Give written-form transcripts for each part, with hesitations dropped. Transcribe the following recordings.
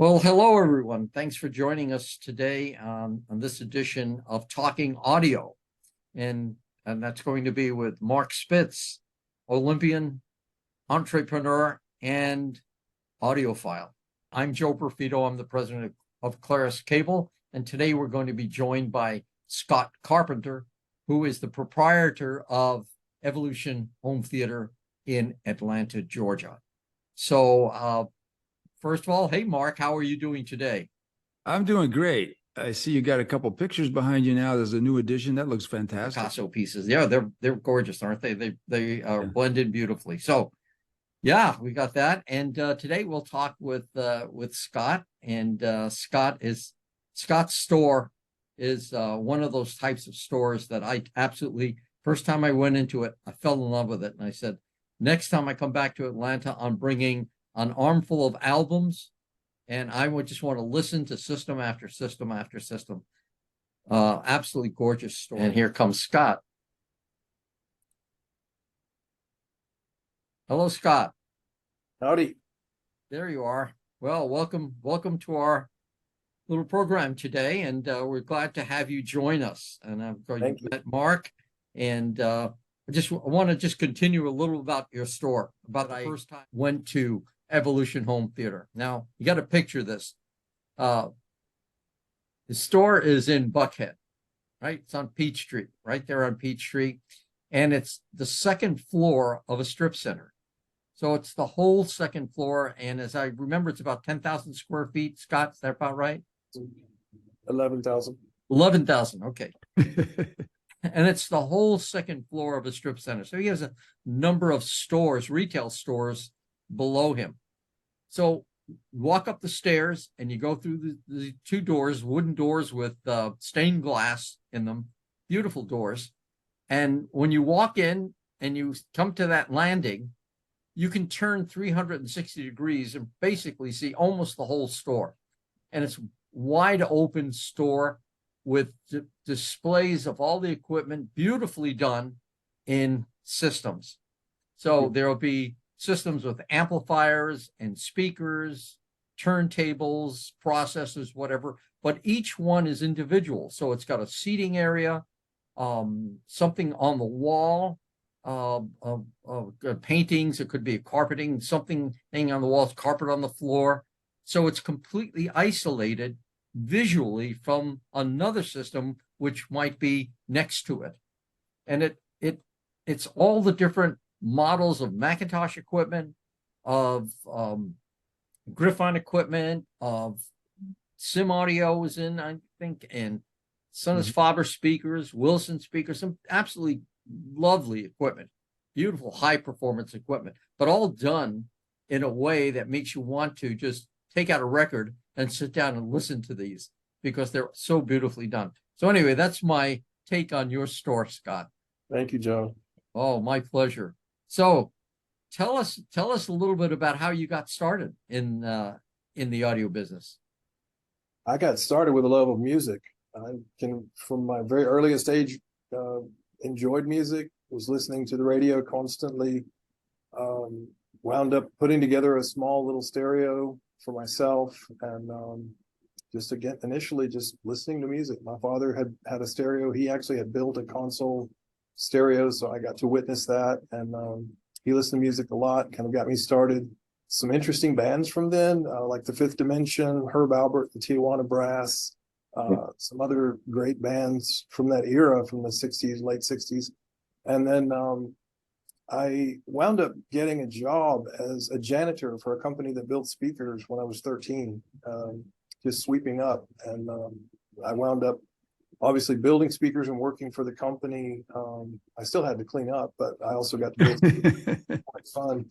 Well, hello, everyone. Thanks for joining us today on this edition of Talking Audio. And that's going to be with Mark Spitz, Olympian, entrepreneur, and audiophile. I'm Joe Perfito. I'm the president of Clarus Cable. And today we're going to be joined by Scott Carpenter, who is the proprietor of Evolution Home Theater in Atlanta, Georgia. So, first of all, hey, Mark, how are you doing today? I'm doing great. I see you got a couple pictures behind you now. There's a new addition. That looks fantastic. Picasso pieces. Yeah, they're gorgeous, aren't they? They blend in beautifully. So, yeah, we got that. And today we'll talk with Scott. And Scott's store is one of those types of stores that I absolutely, first time I went into it, I fell in love with it. And I said, next time I come back to Atlanta, I'm bringing an armful of albums, and I would just want to listen to system after system after system. Absolutely gorgeous store. And here comes Scott. Hello, Scott. Howdy. There you are. Well, welcome to our little program today, and we're glad to have you join us. And I've met Mark, and I want to continue a little about your store. About the first time I went to Evolution Home Theater. Now, you got to picture this. The store is in Buckhead, right? It's on Peachtree, right there on Peachtree. And it's the second floor of a strip center. So it's the whole second floor. And as I remember, it's about 10,000 square feet. Scott, is that about right? 11,000. 11,000, okay. And it's the whole second floor of a strip center. So he has a number of stores, retail stores, below him. So walk up the stairs and you go through the two doors, wooden doors with stained glass in them, beautiful doors. And when you walk in and you come to that landing, you can turn 360 degrees and basically see almost the whole store. And it's wide open store with displays of all the equipment, beautifully done in systems. So there'll be systems with amplifiers and speakers, turntables, processors, whatever, but each one is individual. So it's got a seating area, something on the wall, paintings. It could be a carpeting, something hanging on the walls, carpet on the floor. So it's completely isolated visually from another system, which might be next to it. And it's all the different models of Macintosh equipment, of Griffon equipment, of Sim Audio is in, I think, and Sonus Faber speakers, Wilson speakers, some absolutely lovely equipment, beautiful high performance equipment, but all done in a way that makes you want to just take out a record and sit down and listen to these because they're so beautifully done. So anyway, that's my take on your store, Scott. Thank you, Joe. Oh, my pleasure. So tell us a little bit about how you got started in the audio business. I got started with a love of music. I can, from my very earliest age, enjoyed music, was listening to the radio constantly, wound up putting together a small little stereo for myself, and just again, initially just listening to music. My father had a stereo. He actually had built a console stereo, so I got to witness that, and he listened to music a lot, kind of got me started. Some interesting bands from then, like the Fifth Dimension, Herb Alpert, the Tijuana Brass, some other great bands from that era, from the 60s, late 60s. And then I wound up getting a job as a janitor for a company that built speakers when I was 13, just sweeping up. And I wound up obviously building speakers and working for the company. I still had to clean up, but I also got to build speakers. Quite fun.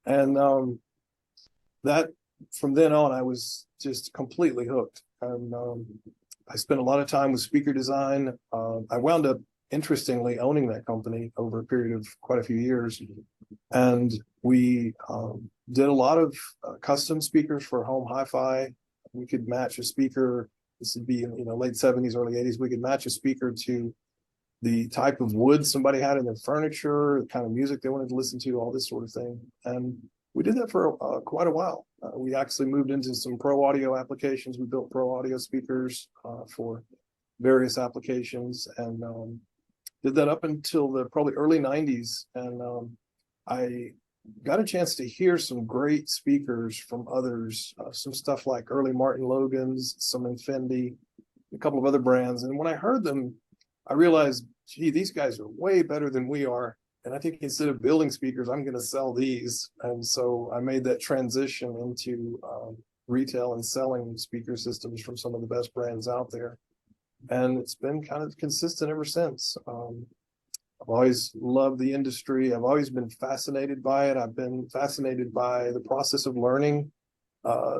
And that, from then on, I was just completely hooked. And I spent a lot of time with speaker design. I wound up, interestingly, owning that company over a period of quite a few years. And we did a lot of custom speakers for home hi-fi. We could match a speaker. This would be, late 70s, early 80s. We could match a speaker to the type of wood somebody had in their furniture, the kind of music they wanted to listen to, all this sort of thing. And We did that for quite a while. We actually moved into some pro audio applications. We built pro audio speakers for various applications, and did that up until the probably early 90s. And I got a chance to hear some great speakers from others, some stuff like early Martin Logan's, some Infinity, a couple of other brands. And when I heard them, I realized, gee, these guys are way better than we are. And I think instead of building speakers, I'm going to sell these. And so I made that transition into retail and selling speaker systems from some of the best brands out there. And it's been kind of consistent ever since. I've always loved the industry. I've always been fascinated by it. I've been fascinated by the process of learning,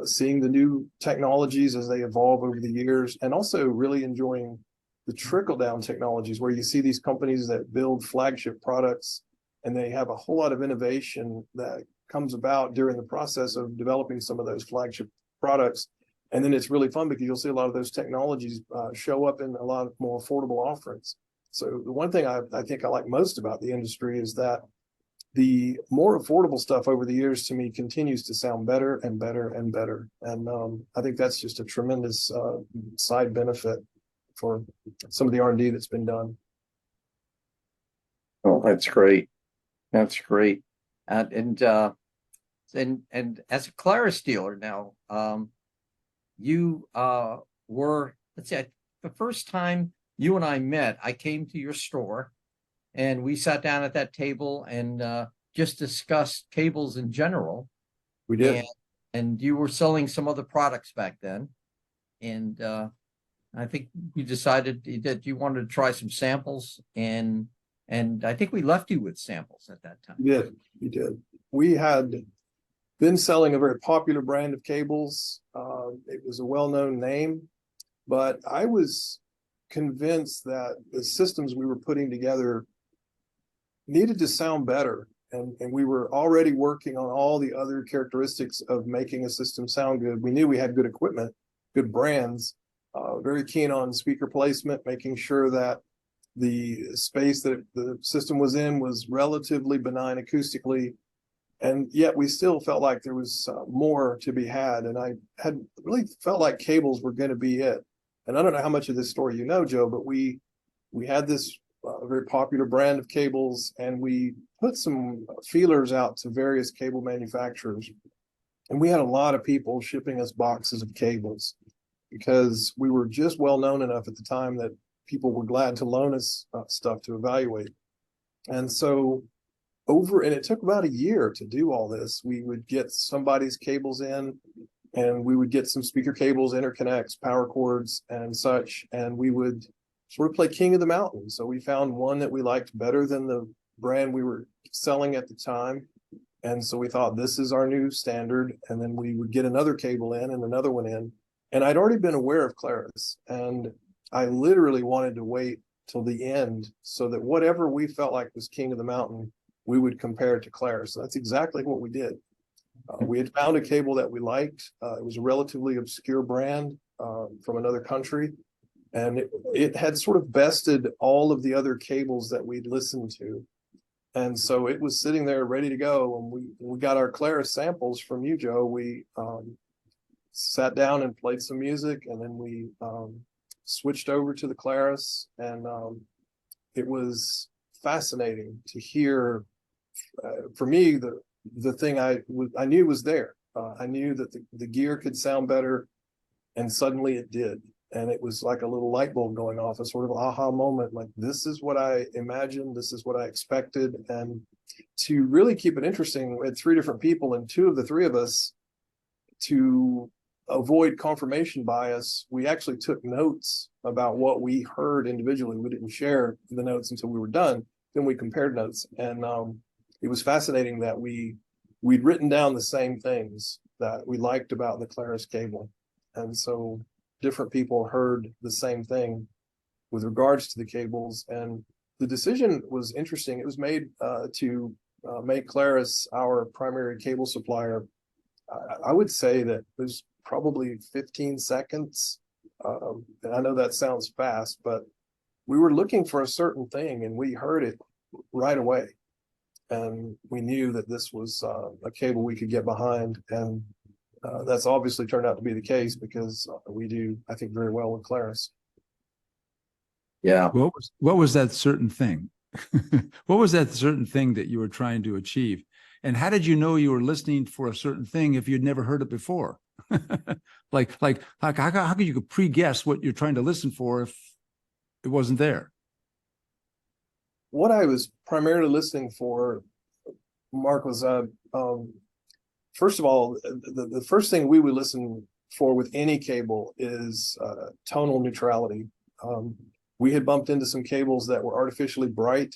seeing the new technologies as they evolve over the years, and also really enjoying the trickle-down technologies where you see these companies that build flagship products and they have a whole lot of innovation that comes about during the process of developing some of those flagship products. And then it's really fun because you'll see a lot of those technologies show up in a lot of more affordable offerings. So the one thing I think I like most about the industry is that the more affordable stuff over the years to me continues to sound better and better and better. And I think that's just a tremendous side benefit for some of the R&D that's been done. Oh, that's great. That's great. And as a Clarus dealer now, you were, let's say, the first time you and I met, I came to your store and we sat down at that table and just discussed cables in general. We did. And you were selling some other products back then. And I think you decided that you wanted to try some samples, and I think we left you with samples at that time. Yeah, we did. We had been selling a very popular brand of cables. It was a well-known name, but I was convinced that the systems we were putting together needed to sound better. And we were already working on all the other characteristics of making a system sound good. We knew we had good equipment, good brands, very keen on speaker placement, making sure that the space that the system was in was relatively benign acoustically. And yet we still felt like there was more to be had. And I had really felt like cables were going to be it. And I don't know how much of this story you know, Joe, but we had this very popular brand of cables, and we put some feelers out to various cable manufacturers. And we had a lot of people shipping us boxes of cables because we were just well known enough at the time that people were glad to loan us stuff to evaluate. And so and it took about a year to do all this. We would get somebody's cables in, and we would get some speaker cables, interconnects, power cords, and such, and we would sort of play king of the mountain. So we found one that we liked better than the brand we were selling at the time. And so we thought, this is our new standard. And then we would get another cable in and another one in. And I'd already been aware of Clarus, and I literally wanted to wait till the end so that whatever we felt like was king of the mountain, we would compare it to Clarus. So that's exactly what we did. We had found a cable that we liked. It was a relatively obscure brand from another country. And it had sort of bested all of the other cables that we'd listened to. And so it was sitting there ready to go. And we got our Clarus samples from you, Joe. We sat down and played some music, and then we switched over to the Clarus. And it was fascinating to hear. For me, the thing I knew was there. I knew that the gear could sound better, and suddenly it did. And it was like a little light bulb going off, a sort of aha moment, like, this is what I imagined, this is what I expected. And to really keep it interesting, we had 3 different people, and 2 of the 3 of us, to avoid confirmation bias, we actually took notes about what we heard individually. We didn't share the notes until we were done. Then we compared notes. And it was fascinating that we'd written down the same things that we liked about the Clarus cable. And so different people heard the same thing with regards to the cables. And the decision was interesting. It was made to make Clarus our primary cable supplier. I would say that it was probably 15 seconds. And I know that sounds fast, but we were looking for a certain thing and we heard it right away. and we knew that this was a cable we could get behind, and that's obviously turned out to be the case because we do, I think, very well with Clarus. Yeah. What was that certain thing? What was that certain thing that you were trying to achieve? And how did you know you were listening for a certain thing if you'd never heard it before? How could you pre-guess what you're trying to listen for if it wasn't there? What I was primarily listening for, Mark, was first of all, the first thing we would listen for with any cable is tonal neutrality. We had bumped into some cables that were artificially bright,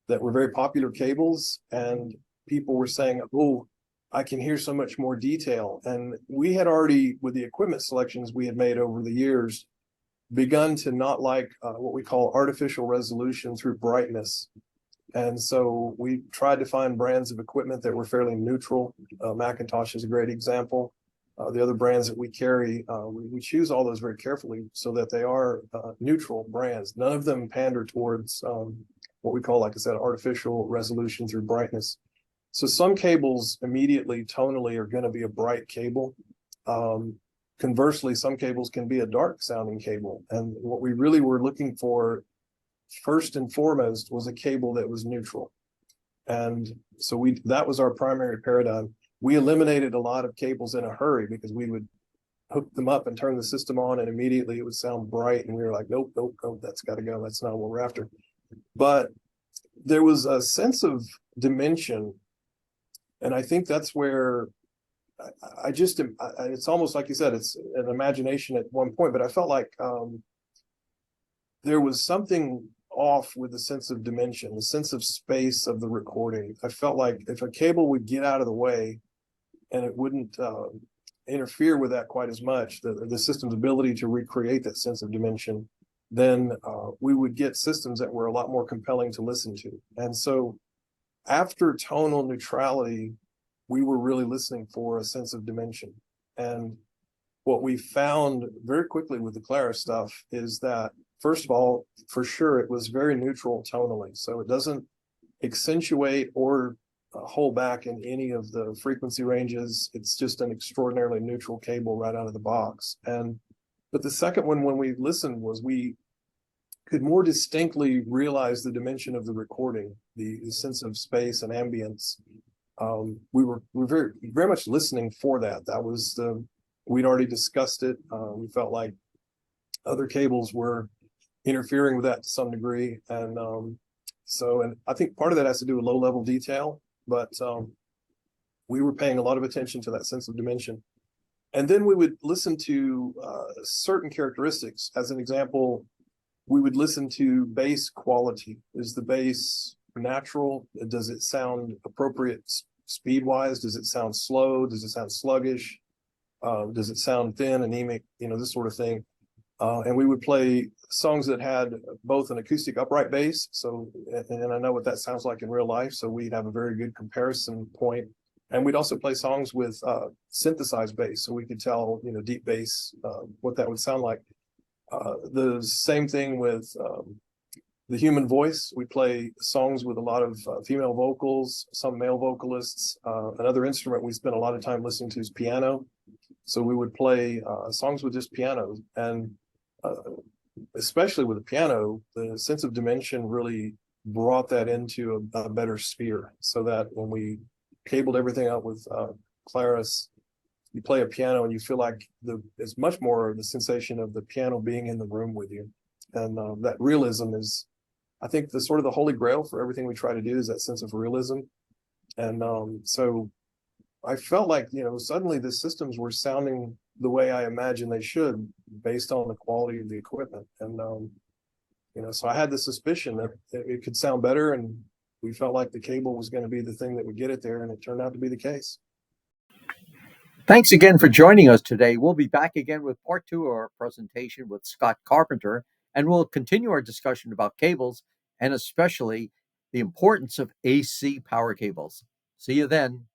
that were very popular cables, and people were saying, "Oh, I can hear so much more detail." And we had already, with the equipment selections we had made over the years, begun to not like what we call artificial resolution through brightness. And so we tried to find brands of equipment that were fairly neutral. Macintosh is a great example. The other brands that we carry, we choose all those very carefully so that they are neutral brands. None of them pander towards what we call, like I said, artificial resolution through brightness. So some cables immediately tonally are going to be a bright cable. Conversely, some cables can be a dark sounding cable. And what we really were looking for first and foremost was a cable that was neutral. And so that was our primary paradigm. We eliminated a lot of cables in a hurry because we would hook them up and turn the system on, and immediately it would sound bright. And we were like, nope, that's got to go. That's not what we're after. But there was a sense of dimension. And I think that's where it's almost like you said, it's an imagination at one point, but I felt like there was something off with the sense of dimension, the sense of space of the recording. I felt like if a cable would get out of the way and it wouldn't interfere with that quite as much, the system's ability to recreate that sense of dimension, then we would get systems that were a lot more compelling to listen to. And so after tonal neutrality, we were really listening for a sense of dimension. And what we found very quickly with the Clarus stuff is that, first of all, for sure, it was very neutral tonally. So it doesn't accentuate or hold back in any of the frequency ranges. It's just an extraordinarily neutral cable right out of the box. But the second one, when we listened, was we could more distinctly realize the dimension of the recording, the sense of space and ambience. We were very, very much listening for that. That was we'd already discussed it. We felt like other cables were interfering with that to some degree. And I think part of that has to do with low level detail, but we were paying a lot of attention to that sense of dimension. And then we would listen to certain characteristics. As an example, we would listen to bass quality. Is the bass natural? Does it sound appropriate speed wise? Does it sound slow? Does it sound sluggish? Does it sound thin, anemic? This sort of thing. And we would play songs that had both an acoustic upright bass. So, and I know what that sounds like in real life. So we'd have a very good comparison point. And we'd also play songs with synthesized bass. So we could tell, deep bass, what that would sound like. The same thing with the human voice. We play songs with a lot of female vocals, some male vocalists. Another instrument we spent a lot of time listening to is piano. So we would play songs with just piano. And especially with the piano, the sense of dimension really brought that into a better sphere, so that when we cabled everything up with Clarus, you play a piano and you feel like it's much more the sensation of the piano being in the room with you. And that realism is, I think, the sort of the holy grail for everything we try to do, is that sense of realism. And so I felt like, suddenly the systems were sounding the way I imagined they should, based on the quality of the equipment. And, so I had the suspicion that it could sound better, and we felt like the cable was going to be the thing that would get it there, and it turned out to be the case. Thanks again for joining us today. We'll be back again with part 2 of our presentation with Scott Carpenter, and we'll continue our discussion about cables, and especially the importance of AC power cables. See you then.